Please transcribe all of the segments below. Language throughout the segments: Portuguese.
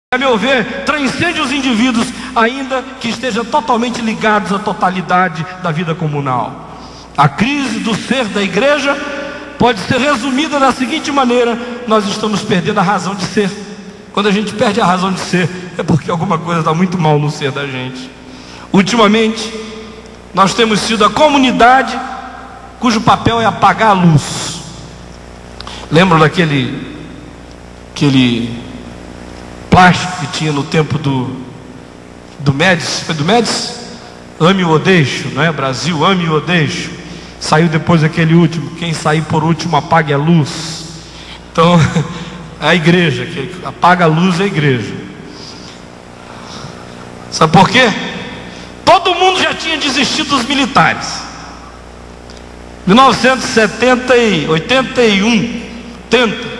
A meu ver, transcende os indivíduos, ainda que estejam totalmente ligados à totalidade da vida comunal. A crise do ser da igreja pode ser resumida da seguinte maneira: nós estamos perdendo a razão de ser. Quando a gente perde a razão de ser, é porque alguma coisa está muito mal no ser da gente. Ultimamente, nós temos sido a comunidade cujo papel é apagar a luz. Lembram daquele plástico que tinha no tempo do Médici? Foi do Médici? Ame ou deixo, não é? Brasil, ame ou deixo. Saiu depois aquele último: quem sair por último apague a luz. Então, a igreja que apaga a luz é a igreja. Sabe por quê? Todo mundo já tinha desistido dos militares. 1970 e 81, 80.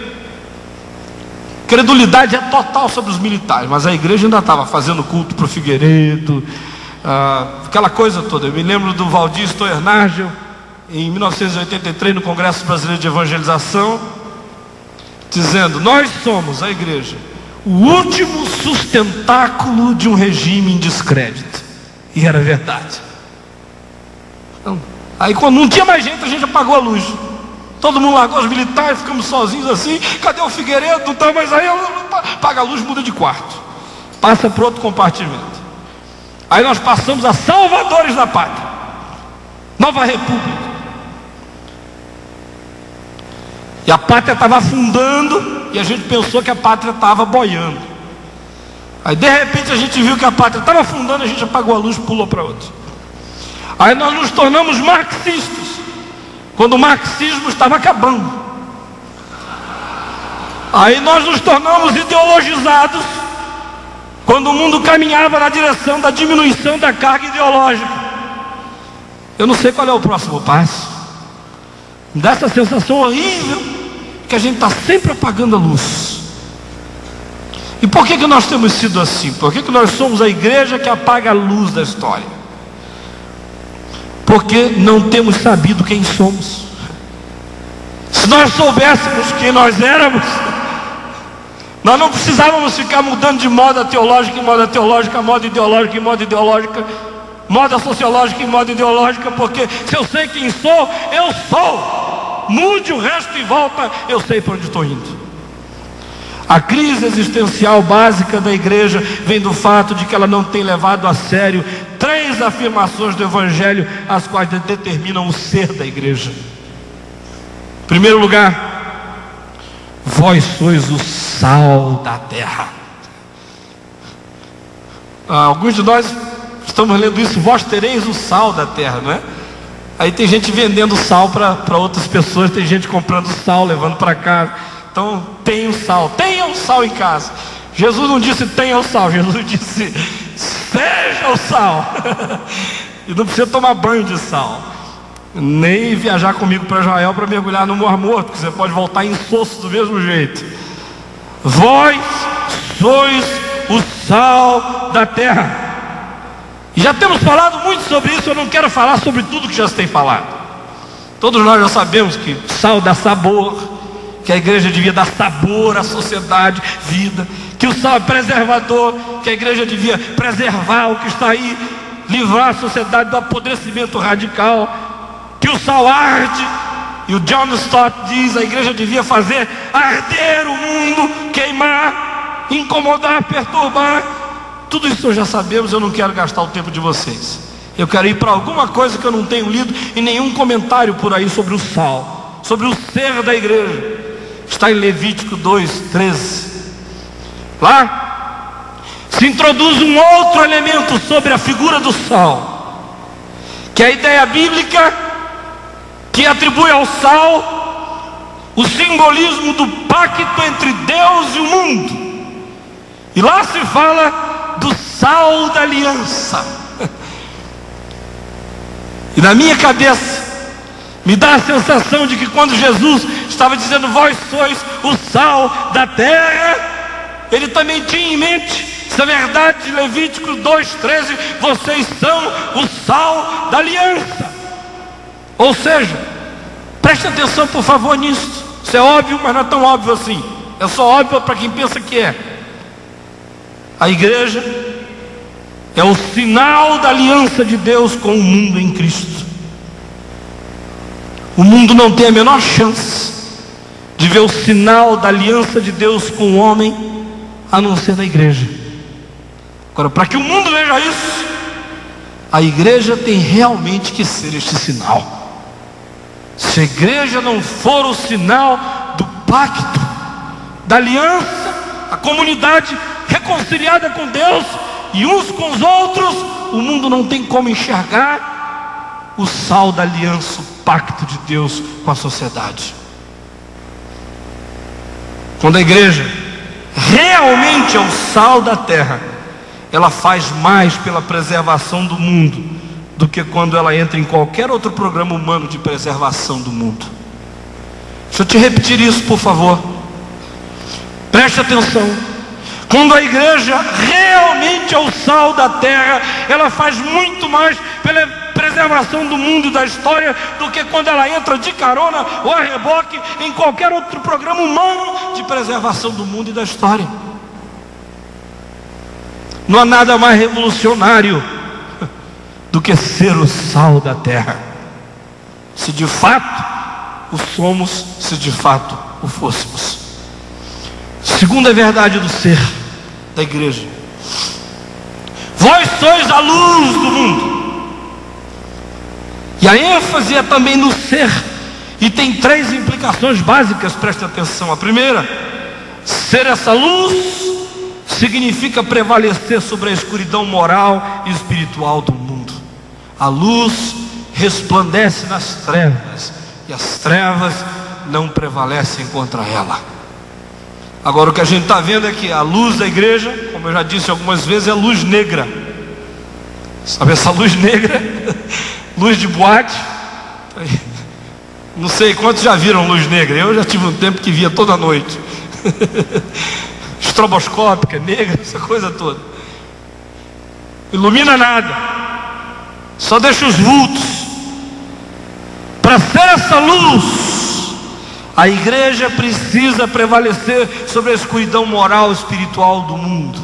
Credulidade é total sobre os militares, mas a igreja ainda estava fazendo culto para o Figueiredo, aquela coisa toda. Eu me lembro do Valdir Stoernagel, em 1983, no Congresso Brasileiro de Evangelização, dizendo: nós somos, a igreja, o último sustentáculo de um regime em descrédito. E era verdade. Então, aí quando não tinha mais gente, a gente apagou a luz. Todo mundo largou os militares, ficamos sozinhos assim. Cadê o Figueiredo? Não está mais aí. Apaga a luz, muda de quarto, passa para outro compartimento. Aí nós passamos a salvadores da pátria, Nova República. E a pátria estava afundando, e a gente pensou que a pátria estava boiando. Aí de repente a gente viu que a pátria estava afundando, a gente apagou a luz e pulou para outra. Aí nós nos tornamos marxistas, quando o marxismo estava acabando. Aí nós nos tornamos ideologizados, quando o mundo caminhava na direção da diminuição da carga ideológica. Eu não sei qual é o próximo passo. Me dá essa sensação horrível que a gente está sempre apagando a luz. E por que nós temos sido assim? Por que nós somos a igreja que apaga a luz da história? Porque não temos sabido quem somos. Se nós soubéssemos quem nós éramos, nós não precisávamos ficar mudando de moda teológica em moda teológica, moda ideológica em moda ideológica, moda sociológica em moda ideológica, porque se eu sei quem sou, eu sou. Mude o resto e volta, eu sei para onde estou indo. A crise existencial básica da igreja vem do fato de que ela não tem levado a sério 3 afirmações do Evangelho, as quais determinam o ser da igreja. Em primeiro lugar, vós sois o sal da terra. Alguns de nós estamos lendo isso: vós tereis o sal da terra, não é? Aí tem gente vendendo sal para outras pessoas, tem gente comprando sal, levando para casa. Então, tenham sal em casa. Jesus não disse tenha o sal, Jesus disse seja o sal. E não precisa tomar banho de sal, nem viajar comigo para Israel para mergulhar no Mar Morto, que você pode voltar insosso do mesmo jeito. Vós sois o sal da terra. E já temos falado muito sobre isso. Eu não quero falar sobre tudo que já se tem falado. Todos nós já sabemos que sal dá sabor, que a igreja devia dar sabor à sociedade, vida, que o sal é preservador, que a igreja devia preservar o que está aí, livrar a sociedade do apodrecimento radical, que o sal arde, e o John Stott diz: a igreja devia fazer arder o mundo, queimar, incomodar, perturbar. Tudo isso já sabemos. Eu não quero gastar o tempo de vocês. Eu quero ir para alguma coisa que eu não tenho lido em nenhum comentário por aí sobre o sal, sobre o ser da igreja. Está em Levítico 2:13. Lá se introduz um outro elemento sobre a figura do sal, que é a ideia bíblica que atribui ao sal o simbolismo do pacto entre Deus e o mundo. E lá se fala do sal da aliança. E na minha cabeça me dá a sensação de que quando Jesus estava dizendo vós sois o sal da terra, ele também tinha em mente essa verdade de Levítico 2:13: vocês são o sal da aliança. Ou seja, preste atenção por favor nisso. Isso é óbvio, mas não é tão óbvio assim. É só óbvio para quem pensa que é. A igreja é o sinal da aliança de Deus com o mundo em Cristo. O mundo não tem a menor chance de ver o sinal da aliança de Deus com o homem, a não ser na igreja. Agora, para que o mundo veja isso, a igreja tem realmente que ser este sinal. Se a igreja não for o sinal do pacto, da aliança, a comunidade reconciliada com Deus e uns com os outros, o mundo não tem como enxergar o sal da aliança, o pacto de Deus com a sociedade. Quando a igreja realmente é o sal da terra, ela faz mais pela preservação do mundo do que quando ela entra em qualquer outro programa humano de preservação do mundo. Deixa eu te repetir isso, por favor. Preste atenção. Quando a igreja realmente é o sal da terra, ela faz muito mais pela preservação do mundo e da história do que quando ela entra de carona ou a reboque em qualquer outro programa humano de preservação do mundo e da história. Não há nada mais revolucionário do que ser o sal da terra. Se de fato o somos, se de fato o fôssemos. Segunda verdade do ser da igreja: vós sois a luz do mundo. E a ênfase é também no ser, e tem 3 implicações básicas, preste atenção. A primeira: ser essa luz significa prevalecer sobre a escuridão moral e espiritual do mundo. A luz resplandece nas trevas, e as trevas não prevalecem contra ela. Agora, o que a gente está vendo é que a luz da igreja, como eu já disse algumas vezes, é luz negra. Sabe essa luz negra? Luz de boate. Não sei quantos já viram luz negra. Eu já tive um tempo que via toda noite. Estroboscópica, negra, essa coisa toda. Ilumina nada, só deixa os vultos. Para ser essa luz, a igreja precisa prevalecer sobre a escuridão moral e espiritual do mundo.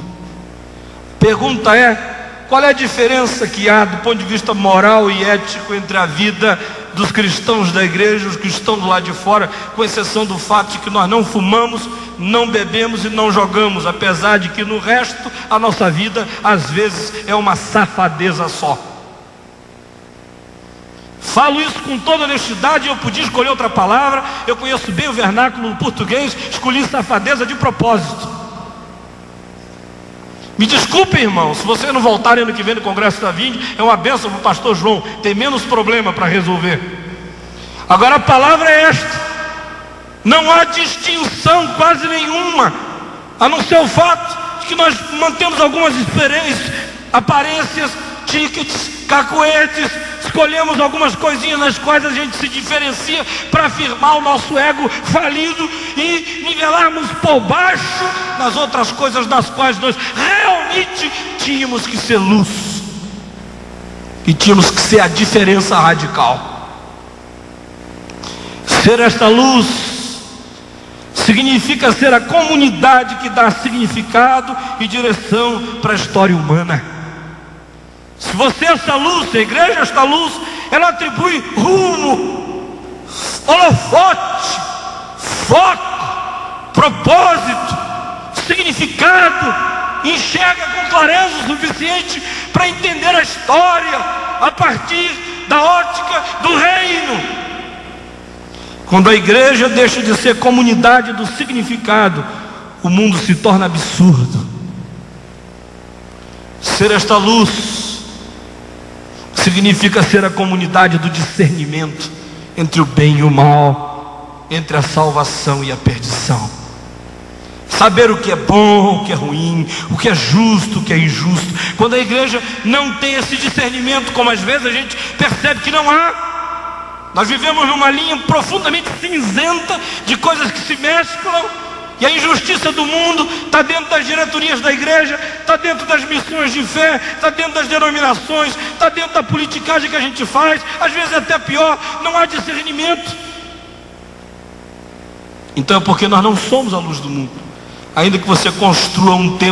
Pergunta é: qual é a diferença que há do ponto de vista moral e ético entre a vida dos cristãos da igreja e os cristãos do lado de fora, com exceção do fato de que nós não fumamos, não bebemos e não jogamos, apesar de que no resto a nossa vida às vezes é uma safadeza só. Falo isso com toda honestidade. Eu podia escolher outra palavra, eu conheço bem o vernáculo português, escolhi safadeza de propósito. Me desculpem, irmão, se vocês não voltarem ano que vem no Congresso da Vinde, é uma bênção para o pastor João, tem menos problema para resolver. Agora a palavra é esta: não há distinção quase nenhuma, a não ser o fato de que nós mantemos algumas aparências, tickets, cacuetes, escolhemos algumas coisinhas nas quais a gente se diferencia para afirmar o nosso ego falido e nivelarmos por baixo nas outras coisas das quais nós realmente tínhamos que ser luz e tínhamos que ser a diferença radical. Ser esta luz significa ser a comunidade que dá significado e direção para a história humana. Se você é essa luz, se a igreja é esta luz, ela atribui rumo, holofote, foco, propósito, significado, enxerga com clareza o suficiente para entender a história a partir da ótica do reino. Quando a igreja deixa de ser comunidade do significado, o mundo se torna absurdo. Ser esta luz significa ser a comunidade do discernimento entre o bem e o mal, entre a salvação e a perdição. Saber o que é bom, o que é ruim, o que é justo, o que é injusto. Quando a igreja não tem esse discernimento, como às vezes a gente percebe que não há, nós vivemos numa linha profundamente cinzenta de coisas que se mesclam. E a injustiça do mundo está dentro das diretorias da igreja, está dentro das missões de fé, está dentro das denominações, está dentro da politicagem que a gente faz, às vezes até pior, não há discernimento. Então é porque nós não somos a luz do mundo. Ainda que você construa um templo